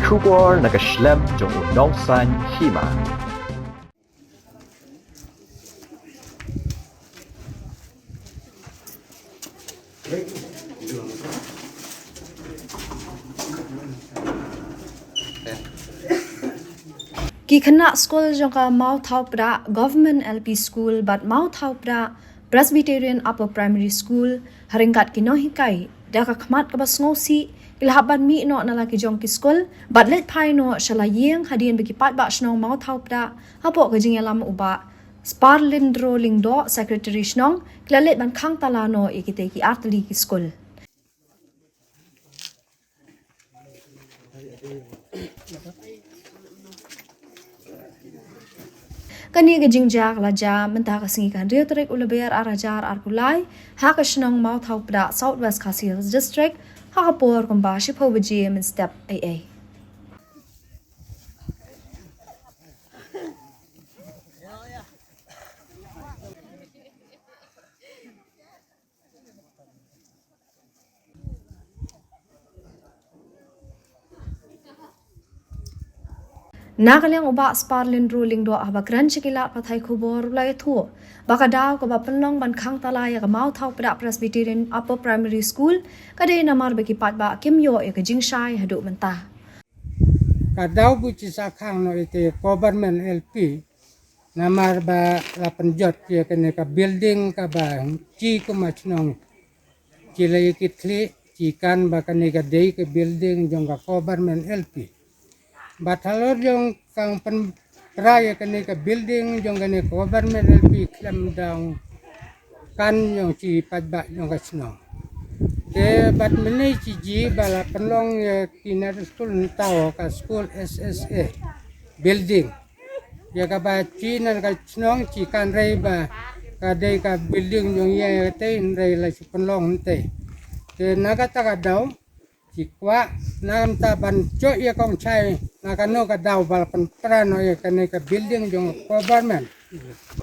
Kubor nagaslem jong unongsan hima. Ki khana school jongka Mau Thau Pra Government LP School but Mau Thau Pra Presbyterian Upper Primary School haringkat ki no hikai daka khmat ka basngosi ilhaban mi no nalaki jong ki school but let pai no shalayeng hadien beki pat ba snong Mau Thau Pra hapo ka jingyalam uba Sparlindro Lingdo Secretary snong klalet ban khang talano ikite ki artli ki school Kani ke jingjak laja mentah kasingi kan rio trek ulaber arajar arkulai haka shnong Mau Thau Pra Southwest Khasi Hills District haka por kumba shipo baji min step AA. Nakalyang uba Sparlin ruling do abagran chikila pathai khubor ulai thu baka daw ka bapanlong ban khang talaya ka Mau Thau Pra Presbyterian Upper Primary School kade namar beki patba kimyo e ka jingshai hadu menta Kadaw buci sakang no ite government LP namar ba la penjot ya kene ka building ka ba ci ko machnong ci lay kitli ci kan ba kene ka day ka building jong ka government LP Batalor yung kang raya kani ka building yung kani government LP klam down kan yung si padba yung kasno. Te bat menay si G bala penlong kinar school tao ka school SSA building. Ya ka ba chi nan ka snong si kan ray ba ka day ka building yung ya te ray la si penlong te. Te nagata ka daw Jikwa nam taban jo ya kong chai nakano ka daw balapan prano ya kane ka building jong government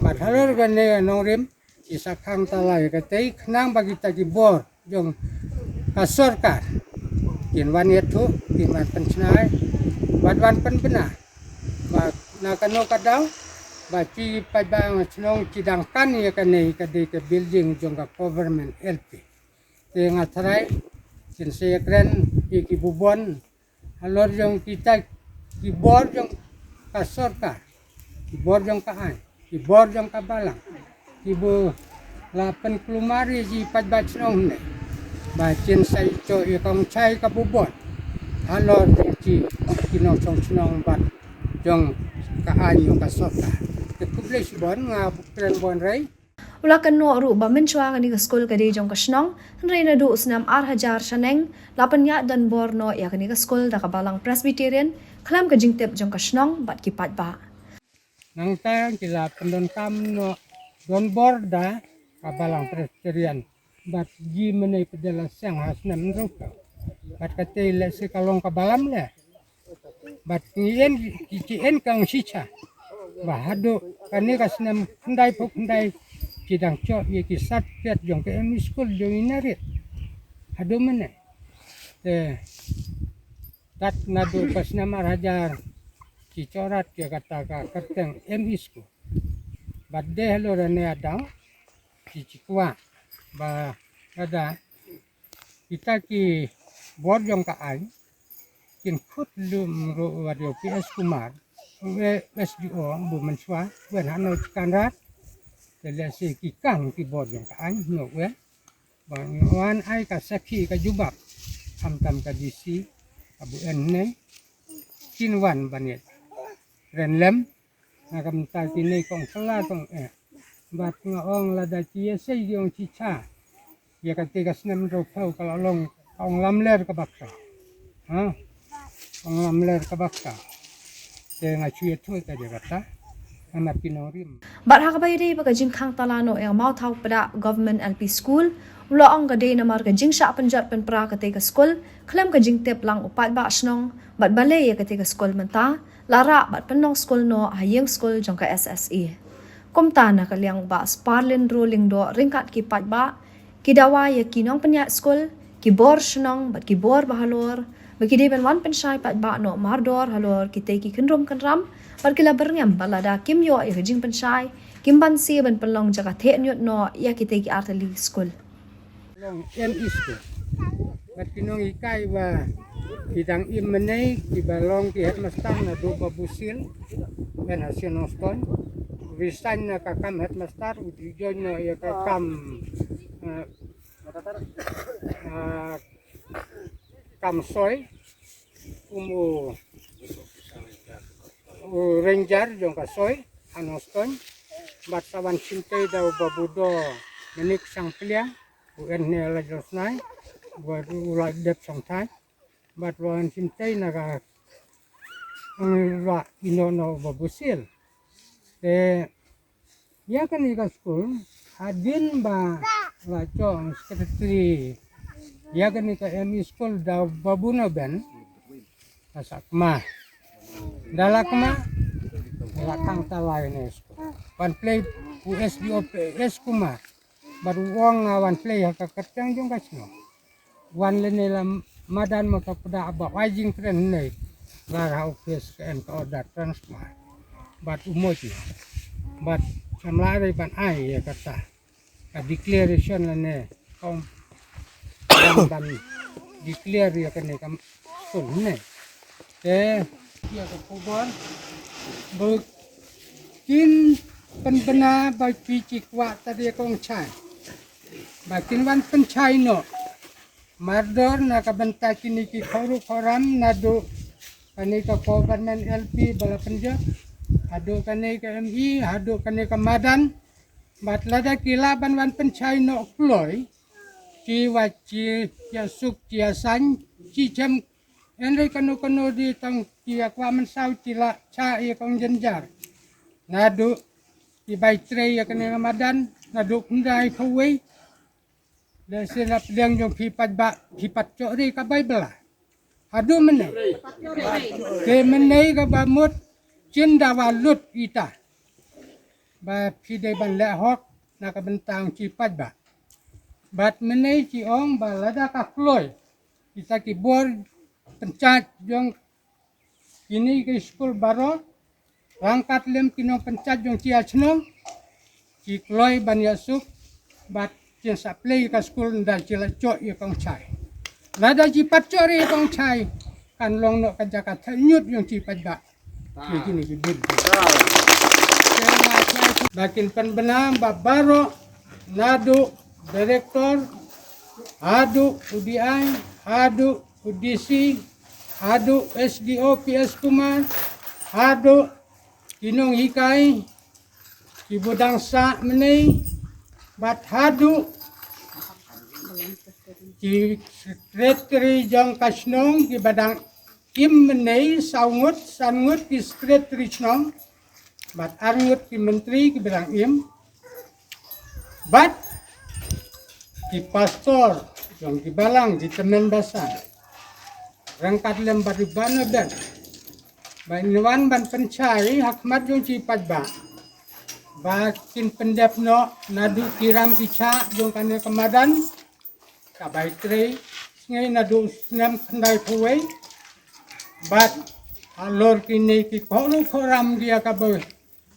padhalor gane no rim isa khang talai ka tei khnang bagi ta ki bor jong ka sarkar kin wan yetu kin wan penchnai wan penbena ba nakano ka daw ba chi pa bang chnong chidang kan ya kane ka de ka building jong ka government LP te ngatrai Sin saya keren iki bubon alor yang kita kibor yang kasorka kibor yang kaan kibor yang kabalang kibo lapan kelumari ji padbat nong ne bacin sai cho ikong chai kabubon alor ki kinong chong chnong bat yang kaan yang kasorka kekubles bon nga keren bon rai Ula kan no ru ba menchwa kani ka school kade jong ka shnong hanre na du usnam hajar shaneng lapanya dan borno ya kani ka school da ka balang Presbyterian klam ka jingtep jong ka shnong bat ki patba nang tayang kila pendon kam no don borda ka balang Presbyterian bat ji menai pedala sang hasnam rupa bat kate le se kalong ka balam le bat ngien kicien kang sicha bahado kani kasnam handai pok handai Kidang cok ye kisat kiat jong ke emi school jong inarit. Hado mana? Dat nado pas nama rajar cicorat ya kata ka kerteng emi school. Badde halo rane adang cicikwa ba ada kita ki bor jong ka ai kin khut lum ro wadio PS Kumar we SDO bu menswa wen hano kanrat Tela si kikang kibor yang kaan no we bang ai ka sakhi ka jubak tam ka disi abu enne kinwan banet renlem nakam ta kini kong sala tong bat ngong lada chia sei yung chicha ya ka tigas nem ro pau ka long ong lamler ka bakka ha ong lamler ka bakka te nga chuye thu ka jagata anak pinorim Bat hakabayri baga jing khang talano yang Mau Thau Pra Government LP School ulo ang gade namar ka jing sha panjat pen pra ka te ka school klam ka jing tep lang upat ba snong bat bale ya ka te ka school menta lara bat penong school no hayeng school jong ka SSE komta na kalyang ba Sparlin ruling do ringkat ki pat ba kidawa ya kinong penya school ki bor snong bat ki bor bahalor Bagi dia ben wan pen syai pat ba no mardor halor kita ki kenrom kan ram par kila berngam balada kim yo e hejing pen syai kim ban si ben pelong jaga the nyot no ya kita ki artali school. Long ME school. Bat kinong ikai wa bidang immenei ki balong ki headmaster na do babusil ben hasil noston resign na kakam headmaster ujijon na ya kakam kam soy umu ranger jong ka soy anoston bat sawan sintay daw babudo menik sang piliang UN ne la josnai buat ulai dep song thai bat wan sintay naga wa inono babusil ya kan ika school hadin ba la chong secretary ya kan ika ME school da babuna ben asakma dalakma lakang talay ne school one play USDO PS kuma baru wong one play kakatang jong kasno one lenela madan makapada aba wajing tren ne lara office and order transfer but umoji but samlare ban ai ya kata a declaration ne kaum ban declare ya kene kam sun ne ya ko pobon kin penbena ba picik wa tadi kong chai bakin wan penchai no mardor na kabanta kini ki khoru khoram nadu kani ka government LP bala penja adu kani ka ME adu kani ka madan batlada kilaban wan penchai no kloy ki wachi ya suk ya san chi chem enre kanu kanu di tang ki akwa man sau tila cha ya kong jenjar nadu ki bai tre ya kani ka madan nadu kundai khawai dan silap liang jong pipat ba pipat cori ka Bible adu menai ke menai ka ba mut cinda walut kita ba pidai ban le hok na ka bentang cipat ba bat menai ci ong ba lada ka kloy kita ki bor pencat jong ini ke school baro rangkat lem kinong pencat jong cia chnong ci kloy ban yasuk bat yang supply ka school dan cila cok ya kong chai lada cipat cori kong chai kan long no ka Jakarta nyut yang cipat ba begini gini bakin penbenam babaro nadu direktor adu UDI adu UDC adu SDO PS Kumar adu kinong ikai kibudang sa menei bat hadu ki sekretari jong kasnong ki badang im menei sangut ki sekretari snong bat arngut ki menteri ki badang im bat ki pastor jong ki balang di temen basan rangkat lem batu bana dan banwan ban pencari hakmat jong cipat ba bakin pendep no nadu kiram kica jong kane kemadan ka baitre ngai nadu senam kendai puai bat alor kini ki koru koram dia ka boy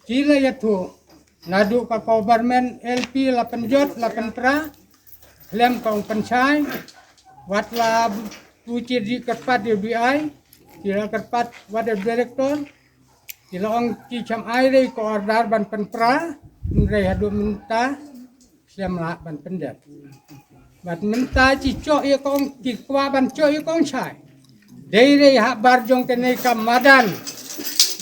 cila ya tu nadu ka government LP 8 jot 8 pra lem kong pencai watla puci di kerpat UDI kira kerpat wadah direktor Kilong cicam air ko ordar ban penpra ngrei hadu minta siam la ban pendep bat minta cicok ye kong kikwa ban cok ye kong chai dei rei hak bar jong kene kamadan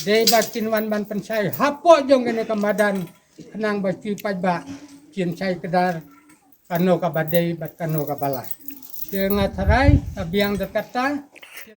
dei batin wan ban pensai hapo jong kene kamadan kenang baci pajba cin chai kedar kano ka badai bat kano ka balai dengan tarai abiang dekata